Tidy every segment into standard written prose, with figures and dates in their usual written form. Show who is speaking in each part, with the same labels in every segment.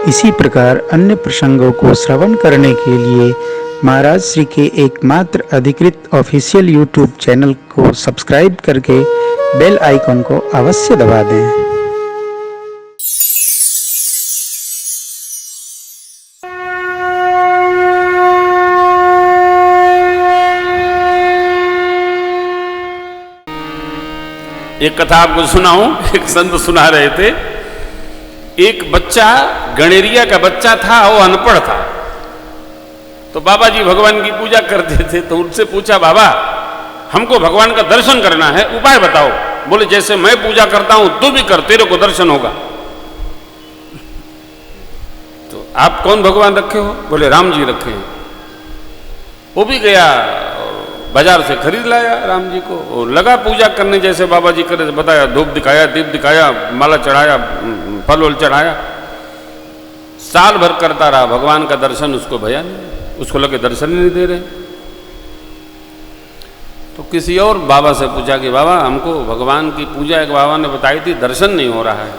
Speaker 1: इसी प्रकार अन्य प्रसंगों को श्रवण करने के लिए महाराज श्री के एकमात्र अधिकृत ऑफिशियल यूट्यूब चैनल को सब्सक्राइब करके बेल आइकन को अवश्य दबा दें।
Speaker 2: एक कथा आपको सुनाऊं। एक संत सुना रहे थे, एक बच्चा गणेरिया का बच्चा था, वो अनपढ़ था। तो बाबा जी भगवान की पूजा करते थे, तो उनसे पूछा, बाबा हमको भगवान का दर्शन करना है, उपाय बताओ। बोले जैसे मैं पूजा करता हूं तू भी कर, तेरे को दर्शन होगा। तो आप कौन भगवान रखे हो? बोले राम जी रखे हैं। वो भी गया, बाजार से खरीद लाया राम जी को, और लगा पूजा करने जैसे बाबा जी करे बताया। धूप दिखाया, दीप दिखाया, माला चढ़ाया, फल वल चढ़ाया। साल भर करता रहा, भगवान का दर्शन उसको भया नहीं। उसको लगे दर्शन ही नहीं दे रहे। तो किसी और बाबा से पूछा कि बाबा हमको भगवान की पूजा एक बाबा ने बताई थी, दर्शन नहीं हो रहा है।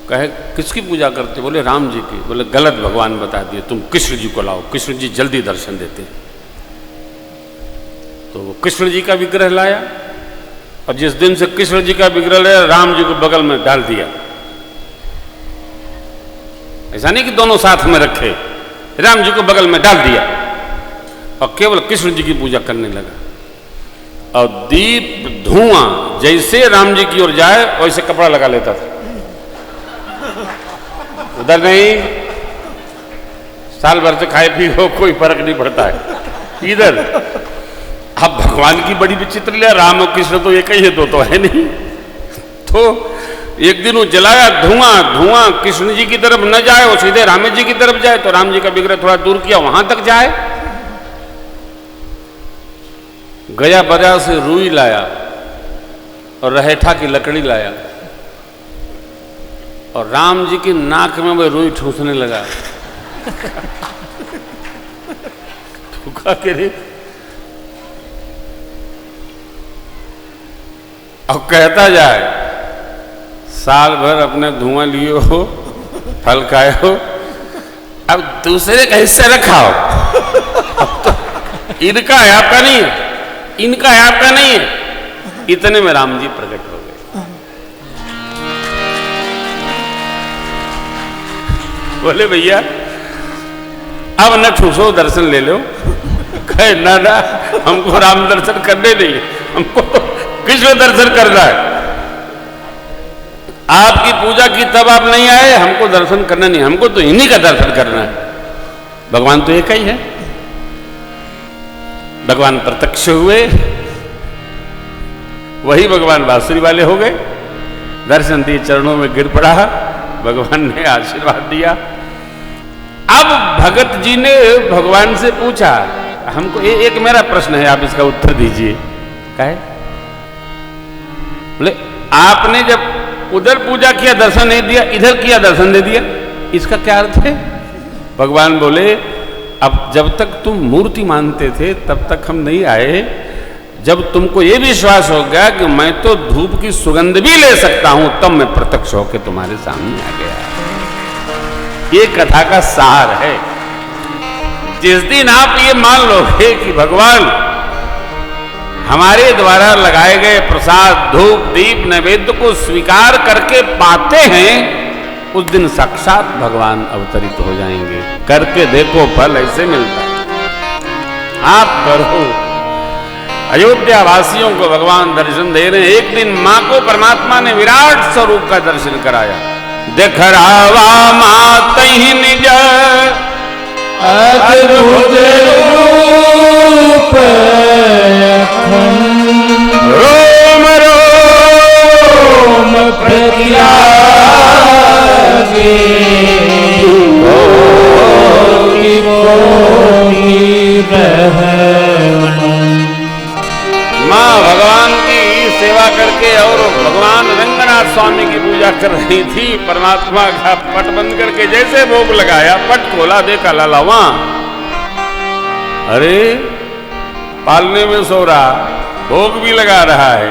Speaker 2: कहे किसकी पूजा करते? बोले राम जी की। बोले गलत भगवान बता दिए, तुम कृष्ण जी को लाओ, कृष्ण जी जल्दी दर्शन देते हैं। तो वो कृष्ण जी का विग्रह लाया, और जिस दिन से कृष्ण जी का विग्रह लाया, राम जी को बगल में डाल दिया। ऐसा नहीं कि दोनों साथ में रखे, राम जी को बगल में डाल दिया और केवल कृष्ण जी की पूजा करने लगा। और दीप धुआं जैसे राम जी की ओर जाए वैसे कपड़ा लगा लेता था। उधर नहीं, साल भर से खाए पी हो कोई फर्क नहीं पड़ता है। इधर अब भगवान की बड़ी विचित्र लिया, राम और कृष्ण तो एक ही है, दो तो है नहीं। तो एक दिन वो जलाया, धुआं धुआं कृष्ण जी की तरफ न जाए, वो सीधे राम जी की तरफ जाए। तो राम जी का विग्रह थोड़ा दूर किया, वहां तक जाए। गया बाजार से रुई लाया और रहेठा की लकड़ी लाया, और राम जी की नाक में वो रुई ठूसने लगा। ठूका के रे, और कहता जाए साल भर अपने धुआं लिए हो, फल खाए हो, अब दूसरे का हिस्सा रखा हो। अब तो इनका है आपका नहीं है, इनका है आपका नहीं है। इतने में राम जी प्रकट हो गए। बोले भैया अब न ठूसो, दर्शन ले लो। कहे ना ना, हमको राम दर्शन करने नहीं, हमको कृष्ण दर्शन करना है। आपकी पूजा की तब आप नहीं आए, हमको दर्शन करना नहीं, हमको तो इन्हीं का दर्शन करना है। भगवान तो एक ही है। भगवान प्रत्यक्ष हुए, वही भगवान बांसुरी वाले हो गए। दर्शन दिए, चरणों में गिर पड़ा, भगवान ने आशीर्वाद दिया। अब भगत जी ने भगवान से पूछा, हमको एक मेरा प्रश्न है, आप इसका उत्तर दीजिए। कहे बोले आपने जब उधर पूजा किया दर्शन नहीं दिया, इधर किया दर्शन दे दिया, इसका क्या अर्थ है? भगवान बोले अब जब तक तुम मूर्ति मानते थे तब तक हम नहीं आए। जब तुमको ये विश्वास हो गया कि मैं तो धूप की सुगंध भी ले सकता हूं, तब मैं प्रत्यक्ष होकर तुम्हारे सामने आ गया। ये कथा का सार है। जिस दिन आप ये मान लोगे कि भगवान हमारे द्वारा लगाए गए प्रसाद, धूप, दीप, नैवेद्य को स्वीकार करके पाते हैं, उस दिन साक्षात भगवान अवतरित हो जाएंगे। करके देखो, फल ऐसे मिलता है। आप करो। अयोध्या वासियों को भगवान दर्शन दे रहे हैं। एक दिन मां को परमात्मा ने विराट स्वरूप का दर्शन कराया। देख रावा मात ही निज
Speaker 3: अद्भुत रूप
Speaker 2: रोम रोम
Speaker 3: प्रत्यागे कोटि कोटि
Speaker 2: मां भगवान की सेवा करके और भगवान रंगनाथ स्वामी की पूजा कर रही थी। परमात्मा का पट बंद करके जैसे भोग लगाया, पट खोला, देखा लाला वहां, अरे पालने में सो रहा, भोग भी लगा रहा है।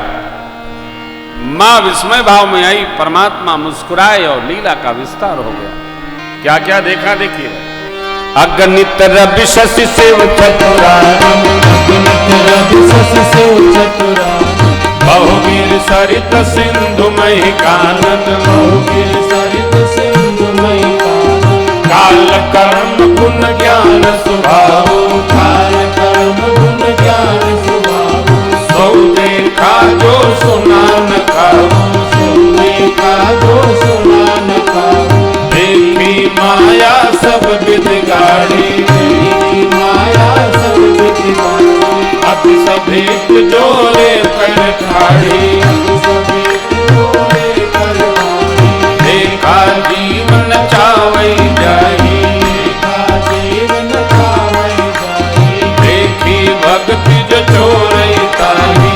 Speaker 2: मां विस्मय भाव में आई, परमात्मा मुस्कुराए और लीला का विस्तार हो गया। क्या क्या देखा देखिए। अगणित रवि शशि शिव चतुरा, बहुवीर सरित सिंधु मही कानन, काल कर्म गुण ज्ञान स्वभाव, सौ देखा जो सुना न खाओ, देखी माया सब विध गाड़ी, अति सभेत जोरे कर ठाड़ी, देखा जीवन चावई जाई, देखी भक्ति जो चोरई ताही,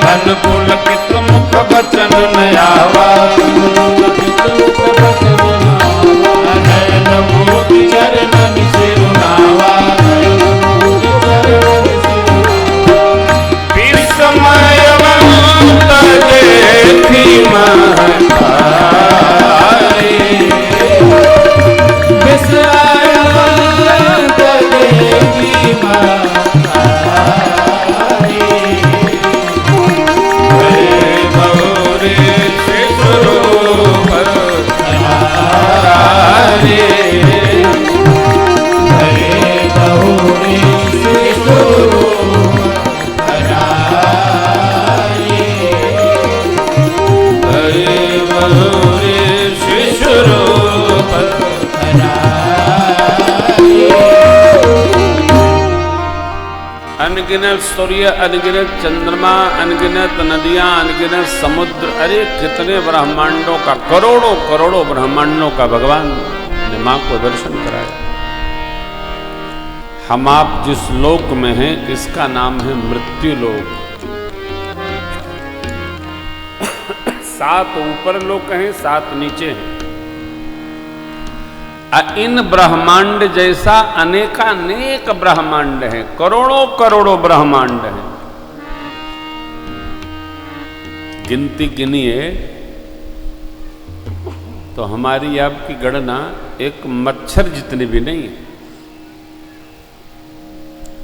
Speaker 2: धन पुलकित मुख बचन न आवा, नयन मोति चरणन सिरुनावा, विस्मयवंत देखी महतारी, विस्मयवंत देखी महतारी, हरे गौरी शिशुरूप हरे, हरे गौरी शिशुरूप हरे गौरी शिशुरूप अनगिनत सूर्य, अनगिनत चंद्रमा, अनगिनत नदियां, अनगिनत समुद्र, अरे कितने ब्रह्मांडों का, करोड़ों करोड़ों ब्रह्मांडों का भगवान ने मां को दर्शन कराया। हम आप जिस लोक में हैं इसका नाम है मृत्यु लोक। 7 ऊपर लोक हैं, 7 नीचे हैं। इन ब्रह्मांड जैसा अनेकानेक ब्रह्मांड हैं, करोड़ों करोड़ों ब्रह्मांड हैं। गिनती गिनिए तो हमारी आपकी गणना एक मच्छर जितनी भी नहीं है।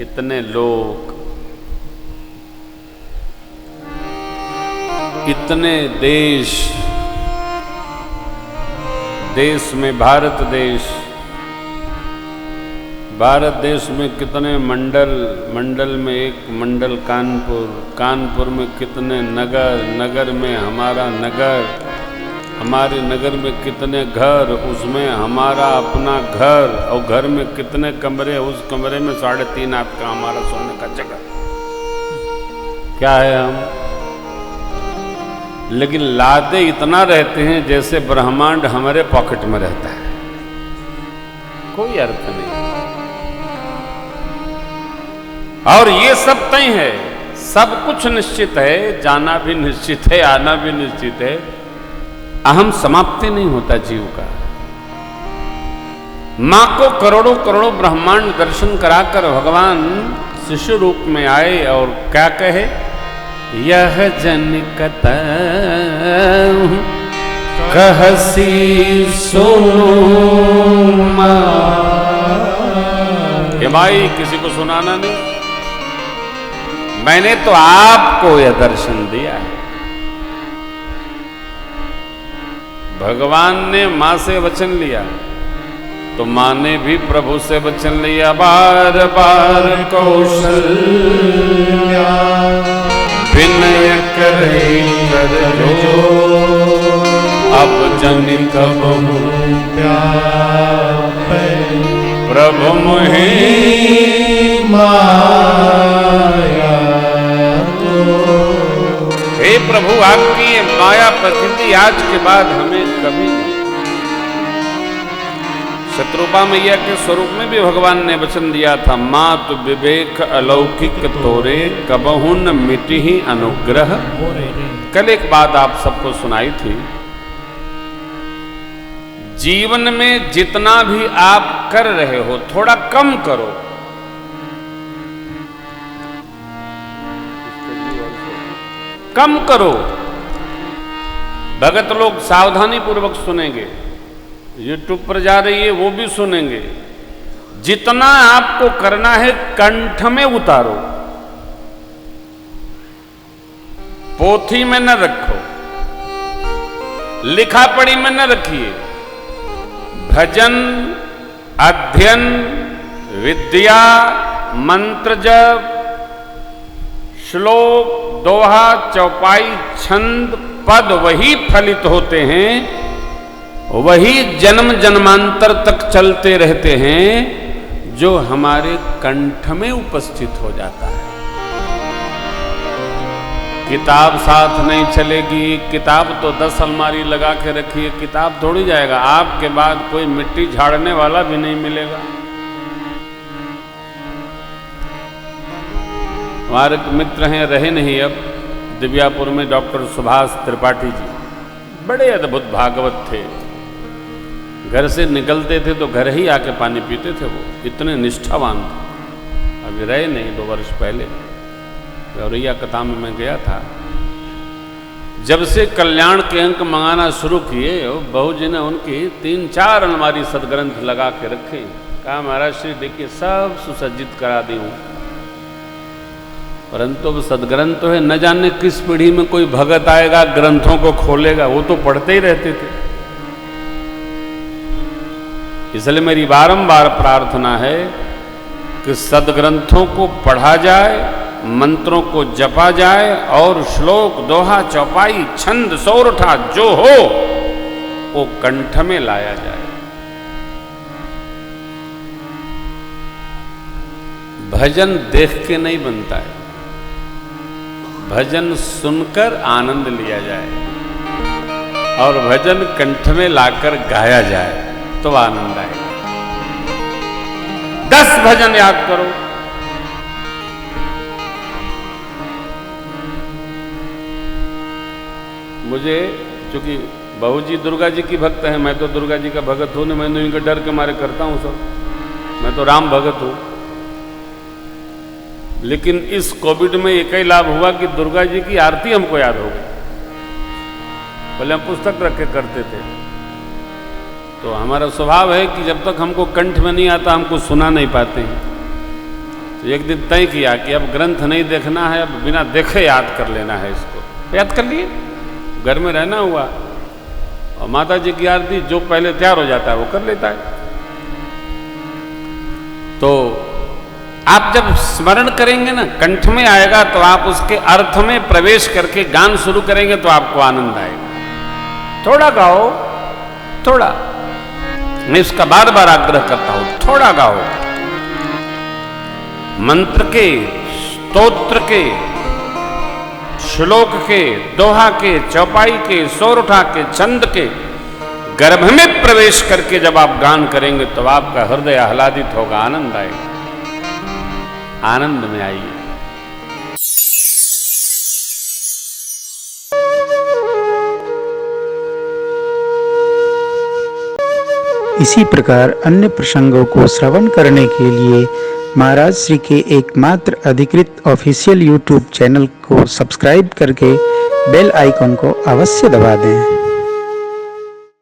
Speaker 2: इतने लोग, इतने देश, देश में भारत देश में कितने मंडल, मंडल में एक मंडल कानपुर, कानपुर में कितने नगर, नगर में हमारा नगर, हमारे नगर में कितने घर, उसमें हमारा अपना घर, और घर में कितने कमरे, उस कमरे में 3.5 हाथ का हमारा सोने का जगह। क्या है हम? लेकिन लादे इतना रहते हैं जैसे ब्रह्मांड हमारे पॉकेट में रहता है, कोई अर्थ नहीं। और ये सब तय है, सब कुछ निश्चित है, जाना भी निश्चित है, आना भी निश्चित है। अहम समाप्ति नहीं होता जीव का। मां को करोड़ों करोड़ों ब्रह्मांड दर्शन कराकर भगवान शिशु रूप में आए और क्या कहे, यह जन कतहु कहसी सुनु ये भाई किसी को सुनाना नहीं, मैंने तो आपको यह दर्शन दिया है। भगवान ने मां से वचन लिया तो मां ने भी प्रभु से वचन लिया, बार बार कौशल्या विनय करे कर जो, अब जन कब प्रभु मोहि माया तो। हे प्रभु आपकी ये माया प्रसिद्धि आज के बाद हमें कभी नहीं। शत्रुपा मैया के स्वरूप में भी भगवान ने वचन दिया था, मातु विवेक अलौकिक तोरे कबहु न मिटि ही अनुग्रह। कल एक बात आप सबको सुनाई थी, जीवन में जितना भी आप कर रहे हो थोड़ा कम करो। कम करो। भगत लोग सावधानी पूर्वक सुनेंगे, YouTube पर जा रही है वो भी सुनेंगे। जितना आपको करना है कंठ में उतारो, पोथी में न रखो, लिखा पढ़ी में न रखिए। भजन, अध्ययन, विद्या, मंत्र जप, श्लोक, दोहा, चौपाई, छंद, पद वही फलित होते हैं, वही जन्म जन्मांतर तक चलते रहते हैं जो हमारे कंठ में उपस्थित हो जाता है। किताब साथ नहीं चलेगी, किताब तो 10 अलमारी लगा के रखिए, किताब थोड़ी जाएगा। आपके बाद कोई मिट्टी झाड़ने वाला भी नहीं मिलेगा। हमारे मित्र हैं, रहे नहीं अब, दिव्यापुर में डॉक्टर सुभाष त्रिपाठी जी, बड़े अद्भुत भागवत थे। घर से निकलते थे तो घर ही आके पानी पीते थे, वो इतने निष्ठावान थे। अभी रहे नहीं, 2 वर्ष पहले गौरैया कथा में मैं गया था। जब से कल्याण के अंक मंगाना शुरू किए, बहू जी ने उनकी 3-4 अलमारी सदग्रंथ लगा के रखे। कहा महाराज श्री देखिए सब सुसज्जित करा दी हूं, परंतु अब सदग्रंथ तो है, न जाने किस पीढ़ी में कोई भगत आएगा ग्रंथों को खोलेगा, वो तो पढ़ते ही रहते थे। इसलिए मेरी बारंबार प्रार्थना है कि सदग्रंथों को पढ़ा जाए, मंत्रों को जपा जाए और श्लोक, दोहा, चौपाई, छंद, सोरठा जो हो वो कंठ में लाया जाए। भजन देख के नहीं बनता है, भजन सुनकर आनंद लिया जाए और भजन कंठ में लाकर गाया जाए तो आनंद आएगा। 10 भजन याद करो, मुझे चूंकि बहू जी दुर्गा जी की भक्त है, मैं तो दुर्गा जी का भगत हूं, मैं तो इनके डर के मारे करता हूं सब, मैं तो राम भगत हूं। लेकिन इस कोविड में एक ही लाभ हुआ कि दुर्गा जी की आरती हमको याद हो गई। पहले हम पुस्तक रख के करते थे, तो हमारा स्वभाव है कि जब तक हमको कंठ में नहीं आता हमको सुना नहीं पाते हैं। तो एक दिन तय किया कि अब ग्रंथ नहीं देखना है, अब बिना देखे याद कर लेना है। इसको याद कर लिए, घर में रहना हुआ और माता जी की आरती जो पहले तैयार हो जाता है वो कर लेता है। तो आप जब स्मरण करेंगे ना, कंठ में आएगा तो आप उसके अर्थ में प्रवेश करके गान शुरू करेंगे तो आपको आनंद आएगा। थोड़ा गाओ, थोड़ा, मैं इसका बार बार आग्रह करता हूं, थोड़ा गाओ। मंत्र के, स्तोत्र के, श्लोक के, दोहा के, चौपाई के, सोरठा के, छंद के गर्भ में प्रवेश करके जब आप गान करेंगे तो आपका हृदय आह्लादित होगा, आनंद आएगा। आनंद में आइए।
Speaker 1: इसी प्रकार अन्य प्रसंगों को श्रवण करने के लिए महाराज श्री के एकमात्र अधिकृत ऑफिशियल YouTube चैनल को सब्सक्राइब करके बेल आइकन को अवश्य दबा दें।